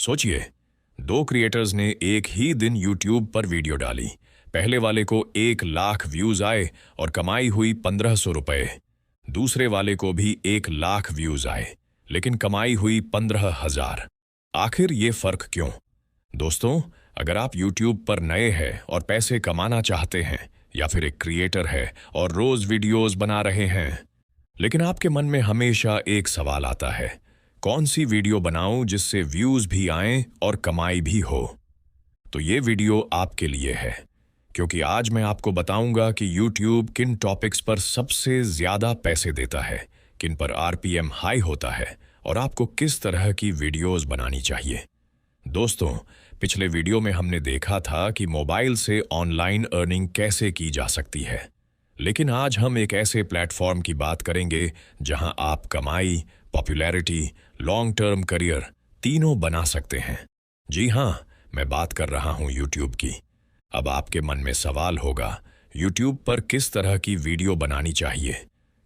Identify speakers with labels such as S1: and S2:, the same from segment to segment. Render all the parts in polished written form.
S1: सोचिए, दो क्रिएटर्स ने एक ही दिन यूट्यूब पर वीडियो डाली। पहले वाले को 1 लाख व्यूज आए और कमाई हुई 1500 रुपए। दूसरे वाले को भी 1 लाख व्यूज आए लेकिन कमाई हुई 15,000। आखिर ये फर्क क्यों? दोस्तों, अगर आप यूट्यूब पर नए हैं और पैसे कमाना चाहते हैं, या फिर एक क्रिएटर है और रोज वीडियोस बना रहे हैं, लेकिन आपके मन में हमेशा एक सवाल आता है, कौन सी वीडियो बनाऊं जिससे व्यूज भी आएं और कमाई भी हो, तो ये वीडियो आपके लिए है। क्योंकि आज मैं आपको बताऊंगा कि यूट्यूब किन टॉपिक्स पर सबसे ज्यादा पैसे देता है, किन पर आरपीएम हाई होता है और आपको किस तरह की वीडियोस बनानी चाहिए। दोस्तों, पिछले वीडियो में हमने देखा था कि मोबाइल से ऑनलाइन अर्निंग कैसे की जा सकती है, लेकिन आज हम एक ऐसे प्लेटफॉर्म की बात करेंगे जहां आप कमाई, पॉपुलैरिटी, लॉन्ग टर्म करियर तीनों बना सकते हैं। जी हां, मैं बात कर रहा हूं यूट्यूब की। अब आपके मन में सवाल होगा, यूट्यूब पर किस तरह की वीडियो बनानी चाहिए,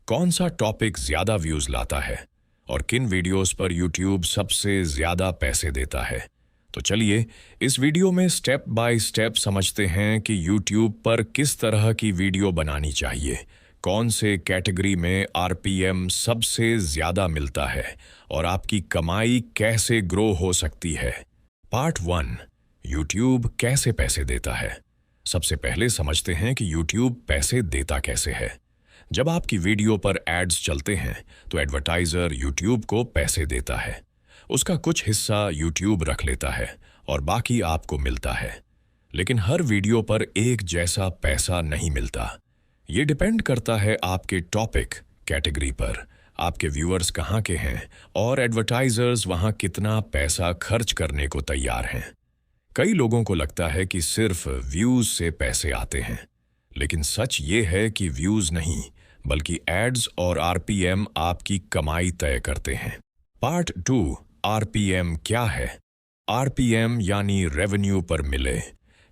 S1: कौन सा टॉपिक ज्यादा व्यूज लाता है और किन वीडियोस पर यूट्यूब सबसे ज्यादा पैसे देता है। तो चलिए इस वीडियो में स्टेप बाय स्टेप समझते हैं कि यूट्यूब पर किस तरह की वीडियो बनानी चाहिए, कौन से कैटेगरी में आरपीएम सबसे ज्यादा मिलता है और आपकी कमाई कैसे ग्रो हो सकती है। पार्ट 1, यूट्यूब कैसे पैसे देता है। सबसे पहले समझते हैं कि यूट्यूब पैसे देता कैसे है। जब आपकी वीडियो पर एड्स चलते हैं तो एडवर्टाइजर यूट्यूब को पैसे देता है। उसका कुछ हिस्सा यूट्यूब रख लेता है और बाकी आपको मिलता है। लेकिन हर वीडियो पर एक जैसा पैसा नहीं मिलता। ये डिपेंड करता है आपके टॉपिक, कैटेगरी पर, आपके व्यूअर्स कहाँ के हैं और एडवर्टाइजर्स वहाँ कितना पैसा खर्च करने को तैयार हैं। कई लोगों को लगता है कि सिर्फ व्यूज से पैसे आते हैं, लेकिन सच ये है कि व्यूज नहीं बल्कि एड्स और आरपीएम आपकी कमाई तय करते हैं। पार्ट 2, आरपीएम क्या है। आरपीएम यानी रेवेन्यू पर मिले,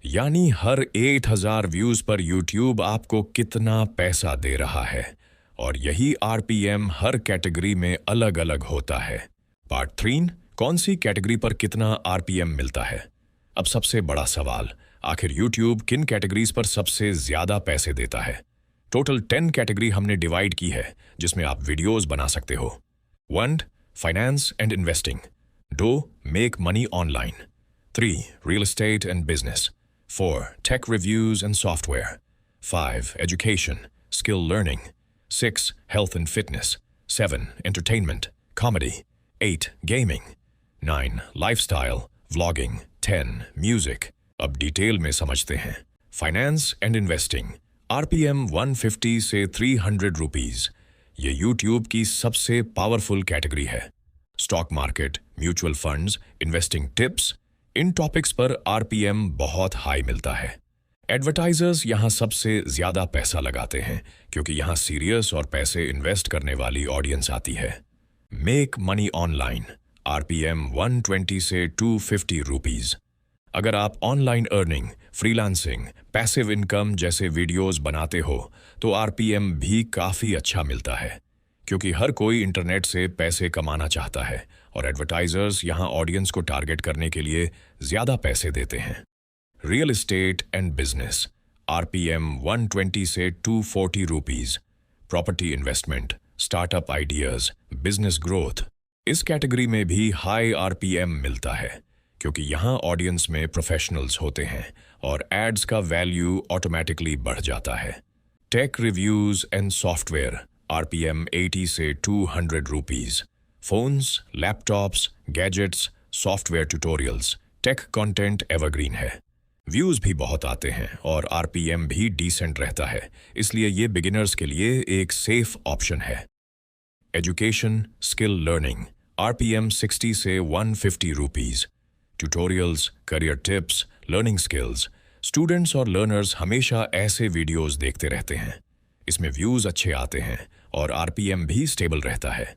S1: यानी हर 8,000 व्यूज पर यूट्यूब आपको कितना पैसा दे रहा है, और यही आरपीएम हर कैटेगरी में अलग अलग होता है। पार्ट 3, कौन सी कैटेगरी पर कितना आरपीएम मिलता है। अब सबसे बड़ा सवाल, आखिर यूट्यूब किन कैटेगरीज पर सबसे ज्यादा पैसे देता है। टोटल 10 कैटेगरी हमने डिवाइड की है जिसमें आप वीडियोस बना सकते हो। 1, finance and investing. 2, make money online. 3, real estate and business. 4, tech reviews and software. 5, education, skill learning. 6, health and fitness. 7, entertainment, comedy. 8, gaming. 9, lifestyle, vlogging. 10, music. अब डिटेल में समझते हैं। फाइनेंस एंड इन्वेस्टिंग, आरपीएम 150 से 300 rupees. ये YouTube की सबसे powerful category है। Stock market, mutual funds, investing tips, इन टॉपिक्स पर आरपीएम बहुत हाई मिलता है। एडवर्टाइजर्स यहाँ सबसे ज्यादा पैसा लगाते हैं क्योंकि यहाँ सीरियस और पैसे इन्वेस्ट करने वाली ऑडियंस आती है। मेक मनी ऑनलाइन, आरपीएम 120 से 250 रुपीज। अगर आप online earning, freelancing, passive income जैसे वीडियोस बनाते हो तो आरपीएम भी काफ़ी अच्छा मिलता है, क्योंकि हर कोई इंटरनेट से पैसे कमाना चाहता है और एडवर्टाइजर्स यहाँ ऑडियंस को टारगेट करने के लिए ज़्यादा पैसे देते हैं। Real estate and business, RPM 120 से 240 rupees. Property investment, startup ideas, business growth, इस कैटेगरी में भी हाई आरपीएम मिलता है क्योंकि यहाँ ऑडियंस में प्रोफेशनल्स होते हैं और एड्स का वैल्यू ऑटोमेटिकली बढ़ जाता है। Tech reviews and software, RPM 80 से 200 rupees. Phones, laptops, gadgets, software tutorials, tech content evergreen है। व्यूज भी बहुत आते हैं और आरपीएम भी डिसेंट रहता है, इसलिए ये बिगिनर्स के लिए एक सेफ ऑप्शन है। एजुकेशन, स्किल लर्निंग, आरपीएम 60 से 150 rupees. Tutorials, career tips, learning skills, students और लर्नर्स हमेशा ऐसे वीडियोस देखते रहते हैं। इसमें व्यूज अच्छे आते हैं और आरपीएम भी स्टेबल रहता है।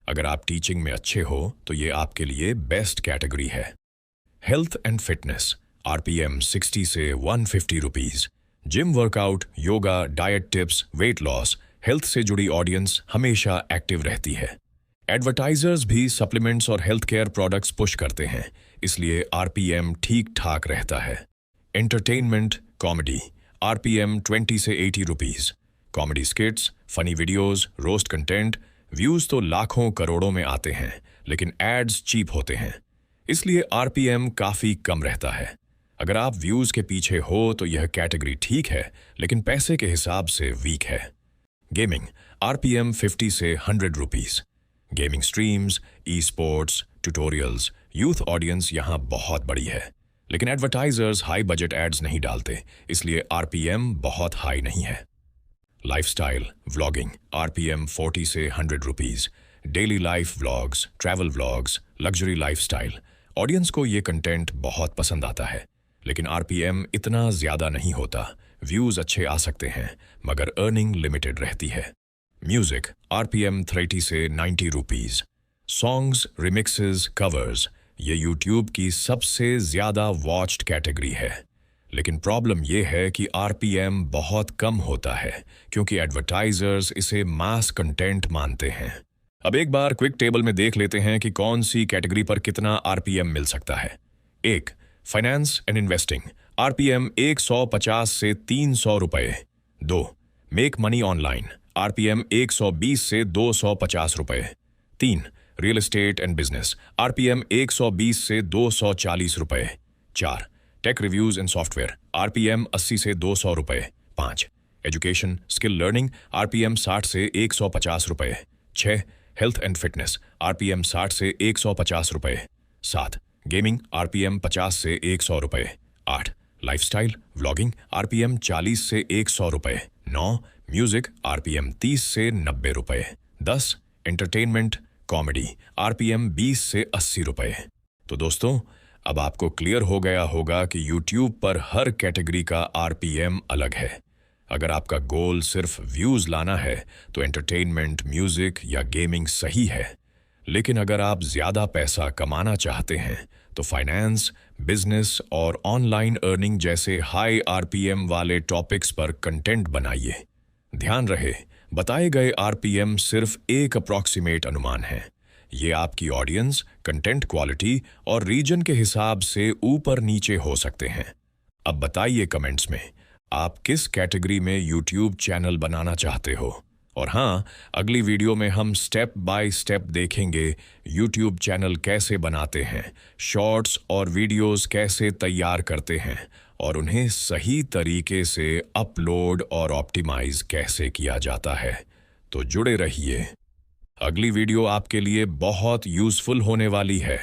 S1: अगर आप टीचिंग में अच्छे हो तो ये आपके लिए बेस्ट कैटेगरी है। हेल्थ एंड फिटनेस, आरपीएम 60 से 150 rupees. Gym workout, yoga, diet tips, weight loss, health से जुड़ी ऑडियंस हमेशा एक्टिव रहती है। एडवर्टाइजर्स भी सप्लीमेंट्स और हेल्थ केयर प्रोडक्ट्स पुश करते हैं, इसलिए आरपीएम ठीक ठाक रहता है। एंटरटेनमेंट कॉमेडी आरपीएम 20 से 80 rupees. Comedy स्किट्स, funny videos, roast content, views तो लाखों करोड़ों में आते हैं, लेकिन एड्स चीप होते हैं, इसलिए आरपीएम काफी कम रहता है। अगर आप व्यूज के पीछे हो तो यह कैटेगरी ठीक है, लेकिन पैसे के हिसाब से वीक है। गेमिंग आरपीएम 50 से 100 rupees. Gaming streams, e sports, tutorials, youth audience यहाँ बहुत बड़ी है, लेकिन एडवर्टाइजर्स हाई बजट एड्स नहीं डालते, इसलिए आरपीएम बहुत हाई नहीं है। लाइफस्टाइल व्लॉगिंग आरपीएम 40 से 100 rupees. Daily life vlogs, travel vlogs, luxury lifestyle, audience को ये कंटेंट बहुत पसंद आता है, लेकिन आरपीएम इतना ज्यादा नहीं होता। व्यूज अच्छे आ सकते हैं, मगर अर्निंग लिमिटेड रहती है। म्यूजिक आरपीएम 30 से 90 रुपीस। सॉन्ग्स, रिमिक्सेस, कवर्स, ये यूट्यूब की सबसे ज्यादा वॉच्ड कैटेगरी है, लेकिन प्रॉब्लम ये है कि आरपीएम बहुत कम होता है क्योंकि एडवर्टाइजर्स इसे मास कंटेंट मानते हैं। अब एक बार क्विक टेबल में देख लेते हैं कि कौन सी कैटेगरी पर कितना आरपीएम मिल सकता है। 1. फाइनेंस एंड इन्वेस्टिंग आरपीएम 150 से 300 रुपए। 2. मेक मनी ऑनलाइन आरपीएम 120 से 250 रुपए। 3. Real estate and business RPM 120 से 240 रुपए। 4. Tech reviews and software RPM 80 से 200 रुपए। 5. एजुकेशन स्किल लर्निंग आरपीएम 60 से 150 रुपए। 6. हेल्थ एंड फिटनेस आरपीएम 60 से 150 रुपए। 7. गेमिंग आरपीएम 50 से 100 रुपए। 8. लाइफस्टाइल व्लॉगिंग आरपीएम 40 से 100 रुपए। 9. म्यूजिक आरपीएम 30 से 90 रुपए। 10. एंटरटेनमेंट कॉमेडी आरपीएम 20 से 80 रुपए। तो दोस्तों, अब आपको क्लियर हो गया होगा कि यूट्यूब पर हर कैटेगरी का आरपीएम अलग है। अगर आपका गोल सिर्फ व्यूज लाना है तो एंटरटेनमेंट, म्यूजिक या गेमिंग सही है, लेकिन अगर आप ज्यादा पैसा कमाना चाहते हैं तो फाइनेंस, बिजनेस और ऑनलाइन अर्निंग जैसे हाई आरपीएम वाले टॉपिक्स पर कंटेंट बनाइए। ध्यान रहे, बताए गए आरपीएम सिर्फ एक अप्रॉक्सीमेट अनुमान है। ये आपकी ऑडियंस, कंटेंट क्वालिटी और रीजन के हिसाब से ऊपर नीचे हो सकते हैं। अब बताइए कमेंट्स में, आप किस कैटेगरी में यूट्यूब चैनल बनाना चाहते हो। और हाँ, अगली वीडियो में हम स्टेप बाय स्टेप देखेंगे यूट्यूब चैनल कैसे बनाते हैं, शॉर्ट्स और वीडियोस कैसे तैयार करते हैं और उन्हें सही तरीके से अपलोड और ऑप्टिमाइज कैसे किया जाता है। तो जुड़े रहिए, अगली वीडियो आपके लिए बहुत यूजफुल होने वाली है।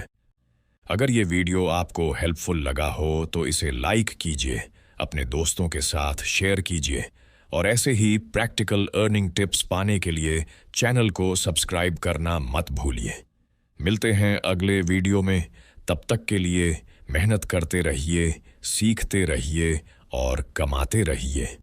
S1: अगर ये वीडियो आपको हेल्पफुल लगा हो तो इसे लाइक कीजिए, अपने दोस्तों के साथ शेयर कीजिए और ऐसे ही प्रैक्टिकल अर्निंग टिप्स पाने के लिए चैनल को सब्सक्राइब करना मत भूलिए। मिलते हैं अगले वीडियो में, तब तक के लिए मेहनत करते रहिए, सीखते रहिए और कमाते रहिए।